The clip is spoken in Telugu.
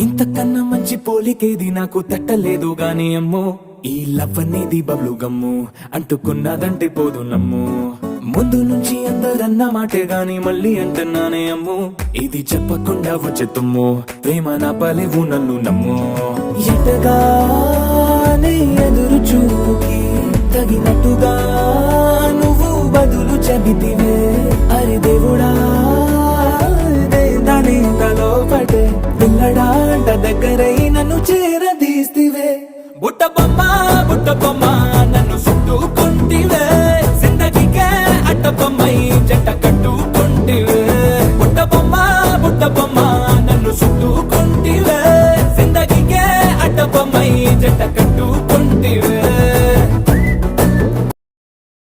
ఇంతకన్నా మంచి పోలికేది నాకు తట్టలేదు గాని అమ్మో, ఈ లవ్ అనేది బబ్లు గమ్ము, అంటుకున్నదంటే పోదు నమ్ము. ముందు నుంచి అందరన్న మాటే గాని మళ్ళీ అంటున్నానే అమ్ము, ఇది చెప్పకుండా వచ్చే తుమ్ము, ప్రేమ నా పలేవు నన్ను నమ్ము. ఎటగానే ఎదురు చూపుకి తగినట్టుగా నువ్వు బదులు చెబితివే, అరే దేవుడా దాని తలో పడే పిల్లడాంట దగ్గరై నన్ను చేరదీస్తివే. బుట్ట బొమ్మ నన్ను చుట్టూ